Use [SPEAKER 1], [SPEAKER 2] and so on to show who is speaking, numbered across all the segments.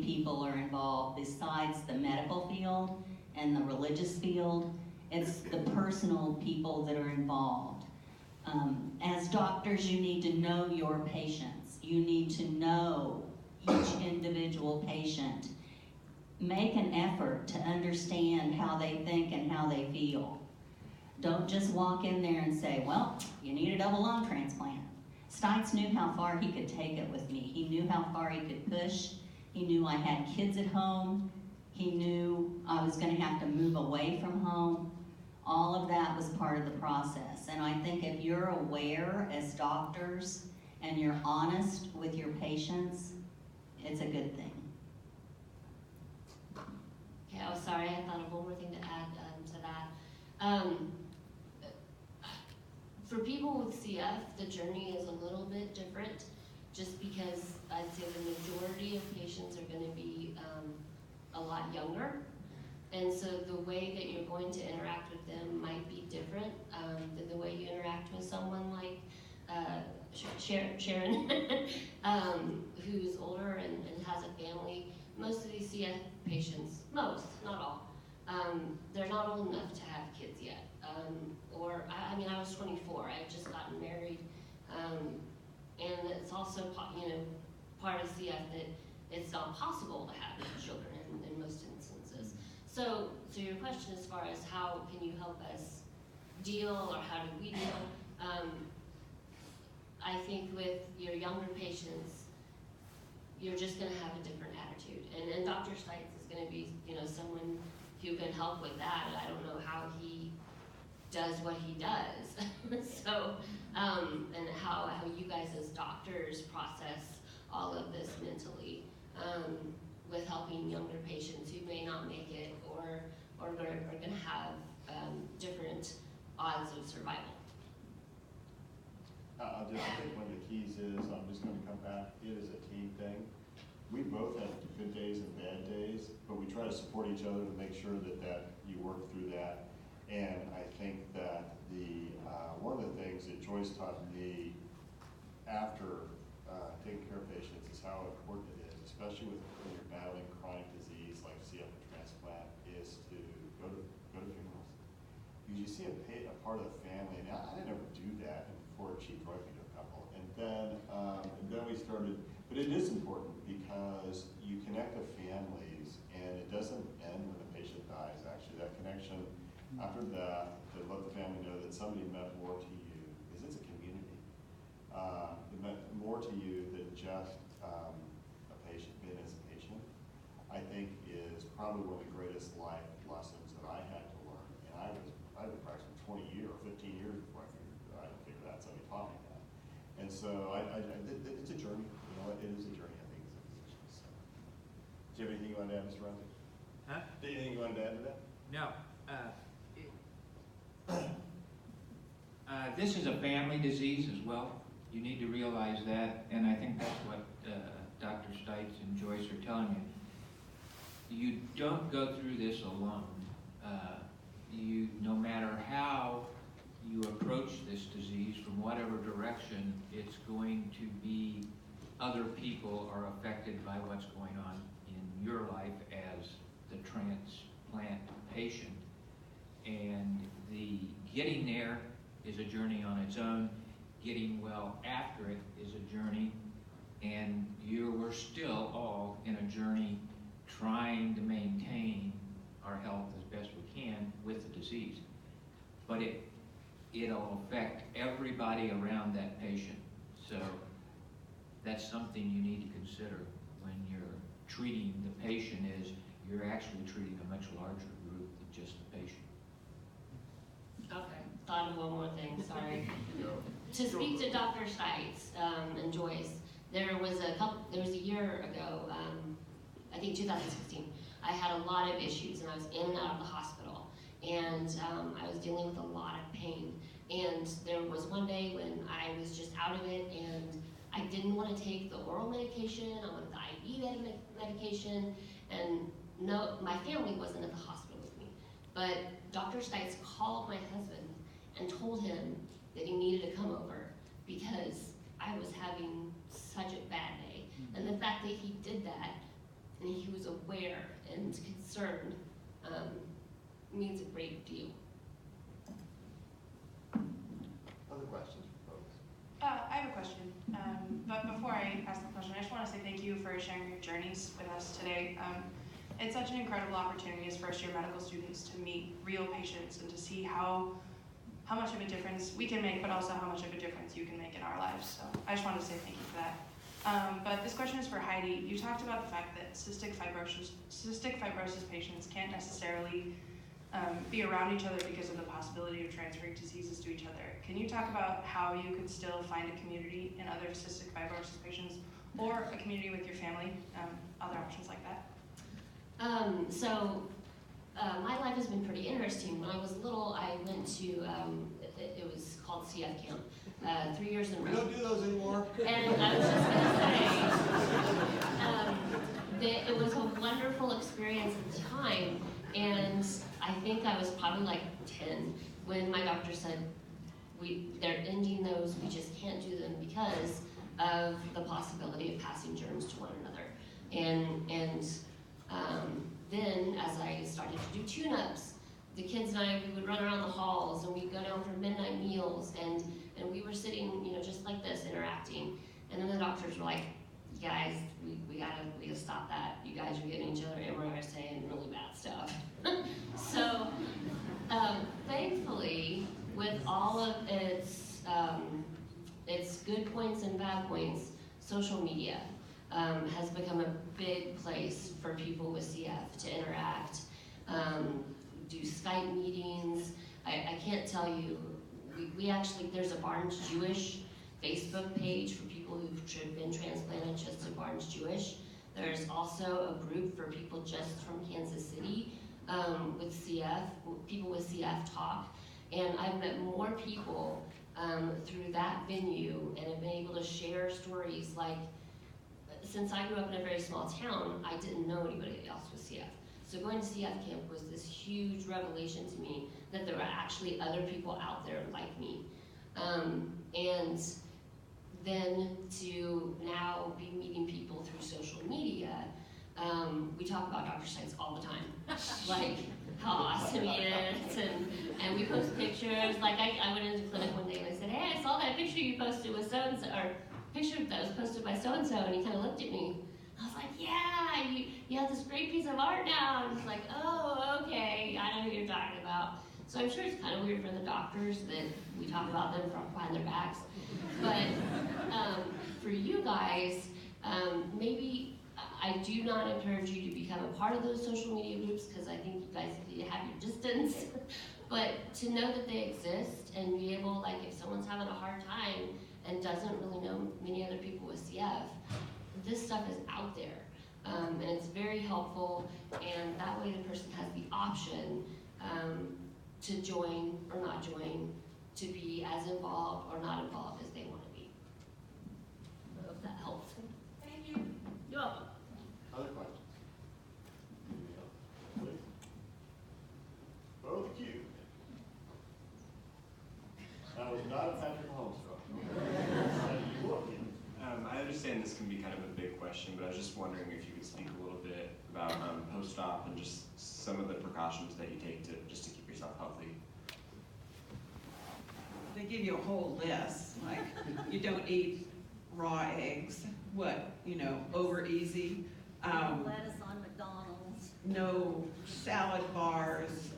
[SPEAKER 1] people are involved besides the medical field and the religious field. It's the personal people that are involved. As doctors, you need to know your patients. You need to know each individual patient. Make an effort to understand how they think and how they feel. Don't just walk in there and say, well, you need a double lung transplant. Stites knew how far he could take it with me. He knew how far he could push. He knew I had kids at home. He knew I was going to have to move away from home. All of that was part of the process. And I think if you're aware as doctors and you're honest with your patients, it's a good thing.
[SPEAKER 2] Okay, oh sorry, I thought of one more thing to add to that. For people with CF, the journey is a little bit different, just because I'd say the majority of patients are going to be a lot younger. And so the way that you're going to interact with them might be different than the way you interact with someone like Sharon, who's older and has a family. Most of these CF patients, most, not all, they're not old enough to have kids yet. I was 24, I had just gotten married. And it's also, part of CF that it's not possible to have children in most instances. So your question as far as how can you help us deal, or how do we deal? I think with your younger patients, you're just going to have a different attitude. And Dr. Stites is going to be, someone who can help with that. I don't know how he does what he does. So, and how you guys as doctors process all of this mentally, with helping younger patients who may not make it or are going to have different odds of survival.
[SPEAKER 3] I think one of the keys is, I'm just going to come back, it is a team thing. We both have good days and bad days, but we try to support each other to make sure that you work through that. And I think that one of the things that Joyce taught me after taking care of patients is how important it is, especially when you're battling chronic disease like CF and transplant, is to go to funerals. Because you see a part of the family, and I didn't ever do that before she drove me to a couple. And then we started, but it is important because you connect the families, and it doesn't end when the patient dies. Actually, that connection after that, to let the family know that somebody meant more to you, because it's a community. It meant more to you than just a patient, being as a patient, I think is probably one of the greatest life lessons that I had to learn. And I was approximately 20 years or 15 years before I figured that, somebody taught me that. And so it's a journey, it is a journey, I think, as a physician. So. Do you have anything you want to add, Mr. Ramsey?
[SPEAKER 4] Huh?
[SPEAKER 3] Anything you wanted to add to that?
[SPEAKER 4] No. This is a family disease as well. You need to realize that, and I think that's what Dr. Stites and Joyce are telling you. You don't go through this alone. No matter how you approach this disease, from whatever direction, it's going to be other people are affected by what's going on in your life as the transplant patient. And the getting there is a journey on its own. Getting well after it is a journey. And we're still all in a journey trying to maintain our health as best we can with the disease. But it'll affect everybody around that patient. So that's something you need to consider when you're treating the patient, is you're actually treating a much larger group than just the patient.
[SPEAKER 2] Okay, thought of one more thing, sorry. To speak to Dr. Stites and Joyce, there was a year ago, I think 2016, I had a lot of issues and I was in and out of the hospital, and I was dealing with a lot of pain. And there was one day when I was just out of it, and I didn't want to take the oral medication, I wanted the IV medication, and no, my family wasn't at the hospital with me. But Dr. Stites called my husband and told him that he needed to come over because I was having such a bad day. And the fact that he did that, and aware and concerned means a great deal.
[SPEAKER 3] Other questions, folks?
[SPEAKER 5] I have a question, but before I ask the question, I just want to say thank you for sharing your journeys with us today. It's such an incredible opportunity as first-year medical students to meet real patients and to see how much of a difference we can make, but also how much of a difference you can make in our lives. So I just wanted to say thank you for that. But this question is for Heidi. You talked about the fact that cystic fibrosis patients can't necessarily be around each other because of the possibility of transferring diseases to each other. Can you talk about how you could still find a community in other cystic fibrosis patients or a community with your family, other options like that?
[SPEAKER 2] My life has been pretty interesting. When I was little, I went to, it was called CF camp, 3 years in a row.
[SPEAKER 3] We don't do those anymore.
[SPEAKER 2] And I was just gonna say, that it was a wonderful experience at the time, and I think I was probably like 10 when my doctor said, they're ending those, we just can't do them because of the possibility of passing germs to one another. Then as I started to do tune-ups, the kids and I, we would run around the halls and we'd go down for midnight meals and we were sitting, just like this, interacting. And then the doctors were like, you guys, we gotta stop that. You guys are giving each other MRSA and really bad stuff. So, thankfully, with all of its good points and bad points, social media has become a big place for people with CF to interact, do Skype meetings. I can't tell you, we actually, there's a Barnes Jewish Facebook page for people who've been transplanted just to Barnes Jewish. There's also a group for people just from Kansas City with CF, people with CF talk. And I've met more people through that venue and have been able to share stories like, since I grew up in a very small town, I didn't know anybody else with CF. So going to CF camp was this huge revelation to me that there were actually other people out there like me. And then to now be meeting people through social media, we talk about Dr. Stites all the time. Like how awesome he is, and we post pictures. Like I went into the clinic one day and I said, hey, I saw that picture you posted with so-and-so, or picture that was posted by so-and-so, and he kind of looked at me. I was like, yeah, you have this great piece of art now. And he's like, oh, okay, I know who you're talking about. So I'm sure it's kind of weird for the doctors that we talk about them from behind their backs. But for you guys, maybe I do not encourage you to become a part of those social media groups because I think you guys need to have your distance. But to know that they exist and be able, like if someone's having a hard time and doesn't really know many other people with CF, this stuff is out there. And it's very helpful, and that way the person has the option to join or not join, to be as involved or not involved as they want to be. I hope that helps.
[SPEAKER 5] Thank you.
[SPEAKER 2] You're welcome.
[SPEAKER 3] Other questions? Please. Both of you. That was not a Patrick Holmes
[SPEAKER 6] I understand this can be kind of a big question, but I was just wondering if you could speak a little bit about post-op and just some of the precautions that you take to keep yourself healthy.
[SPEAKER 7] They give you a whole list, like you don't eat raw eggs, over easy.
[SPEAKER 1] Lettuce on McDonald's.
[SPEAKER 7] No salad bars,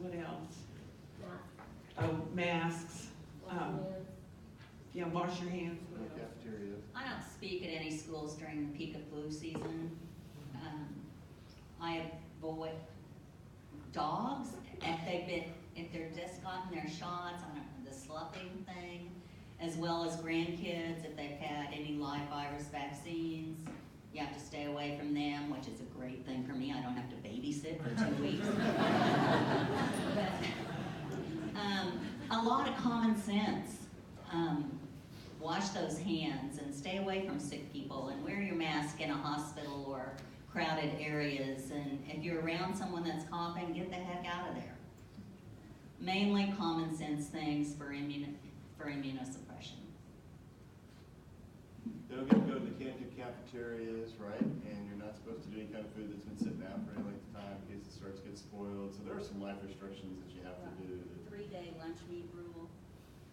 [SPEAKER 7] what else? Oh, masks. Wash your hands.
[SPEAKER 3] No cafeteria.
[SPEAKER 1] I don't speak at any schools during the peak of flu season. I avoid dogs if they're just gotten their shots on the sloughing thing, as well as grandkids if they've had any live virus vaccines. You have to stay away from them, which is a great thing for me. I don't have to babysit for 2 weeks. But, a lot of common sense. Wash those hands and stay away from sick people and wear your mask in a hospital or crowded areas. And if you're around someone that's coughing, get the heck out of there. Mainly common sense things for immunosuppression.
[SPEAKER 3] They don't get to go to the can't do cafeterias, right? And you're not supposed to do any kind of food that's been sitting out for any length of time in case it starts to get spoiled. So there are some life restrictions that you have to do.
[SPEAKER 8] 3-day lunch meat rule,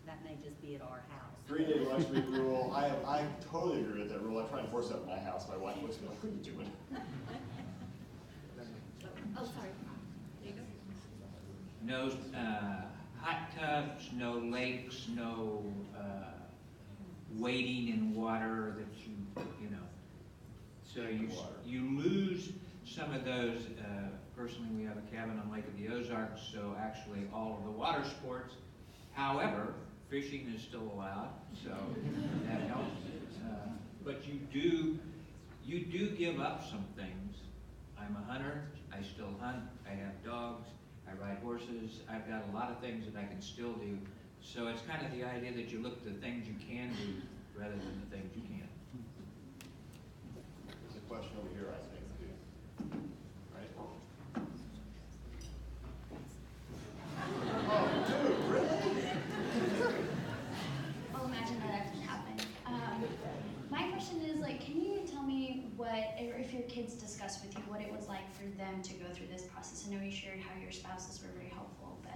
[SPEAKER 8] that may just be at our house.
[SPEAKER 3] 3-day lunch meat rule. I totally agree with that rule. I try and enforce that in my house. My wife looks at me like, what are you doing?
[SPEAKER 2] Oh, sorry. There you go.
[SPEAKER 4] No hot tubs, no lakes, no wading in water that you know. So you lose some of those. Personally, we have a cabin on Lake of the Ozarks, so actually all of the water sports. However, fishing is still allowed, so that helps. But you do give up some things. I'm a hunter. I still hunt. I have dogs. I ride horses. I've got a lot of things that I can still do. So it's kind of the idea that you look at the things you can do rather than the things you can't.
[SPEAKER 3] There's a question over here, I think, too. Right? Oh, dude, really?
[SPEAKER 9] I'll imagine that actually happened. My question is, like, can you tell me what, or if your kids discussed with you what it was like for them to go through this process? I know you shared how your spouses were very helpful, but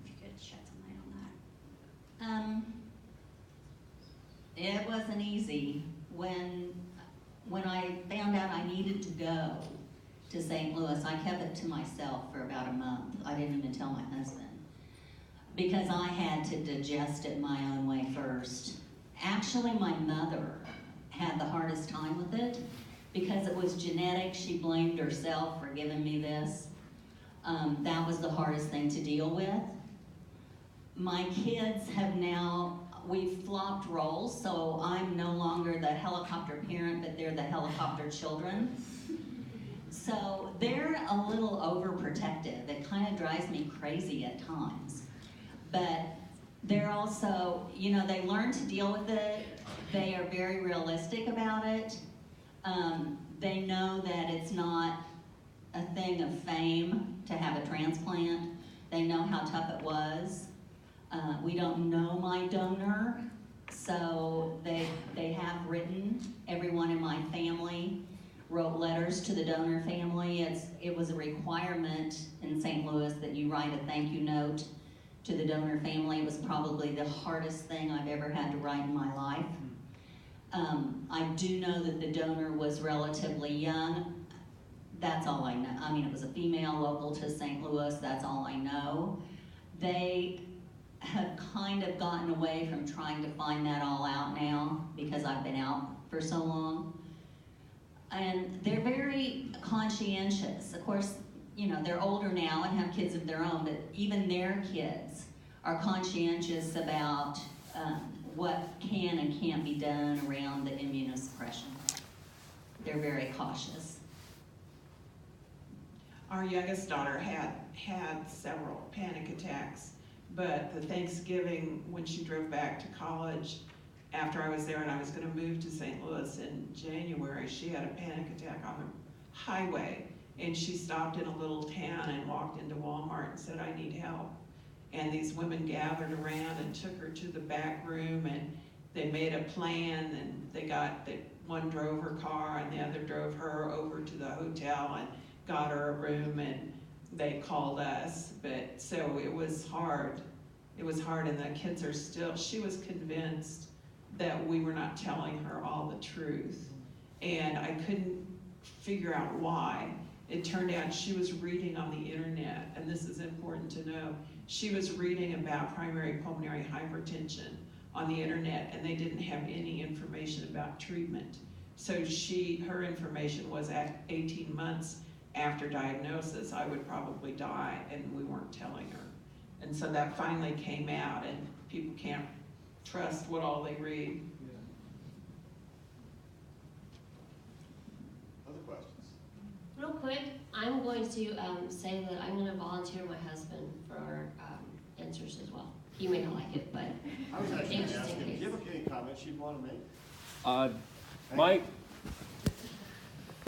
[SPEAKER 9] if you could shed some light on that.
[SPEAKER 1] It wasn't easy. When I found out I needed to go to St. Louis, I kept it to myself for about a month. I didn't even tell my husband because I had to digest it my own way first. Actually, my mother had the hardest time with it because it was genetic. She blamed herself for giving me this. That was the hardest thing to deal with. My kids have now, we've flopped roles, so I'm no longer the helicopter parent, but they're the helicopter children. So they're a little overprotective. It kind of drives me crazy at times. But they're also, you know, they learn to deal with it. They are very realistic about it. They know that it's not a thing of fame to have a transplant. They know how tough it was. We don't know my donor, so they have written. Everyone in my family wrote letters to the donor family. It was a requirement in St. Louis that you write a thank you note to the donor family. It was probably the hardest thing I've ever had to write in my life. I do know that the donor was relatively young. That's all I know. I mean, it was a female local to St. Louis. That's all I know. They have kind of gotten away from trying to find that all out now because I've been out for so long. And they're very conscientious. Of course, you know, they're older now and have kids of their own, but even their kids are conscientious about what can and can't be done around the immunosuppression. They're very cautious.
[SPEAKER 7] Our youngest daughter had several panic attacks, but the Thanksgiving when she drove back to college after I was there and I was going to move to St. Louis in January, she had a panic attack on the highway, and she stopped in a little town and walked into Walmart and said, "I need help." And these women gathered around and took her to the back room, and they made a plan, and one drove her car and the other drove her over to the hotel and got her a room, and they called us. But so it was hard. It was hard, and the kids are still, she was convinced that we were not telling her all the truth. And I couldn't figure out why. It turned out she was reading on the internet, and this is important to know. She was reading about primary pulmonary hypertension on the internet, and they didn't have any information about treatment. So her information was at 18 months after diagnosis, I would probably die, and we weren't telling her. And so that finally came out, and people can't trust what all they read.
[SPEAKER 3] Other questions?
[SPEAKER 2] Real quick, I'm going to say that I'm going to volunteer my husband for answers as well. He may not like it, but
[SPEAKER 3] I was actually going to ask
[SPEAKER 2] interesting
[SPEAKER 3] him, do
[SPEAKER 2] case.
[SPEAKER 3] you have any comments you'd want to make?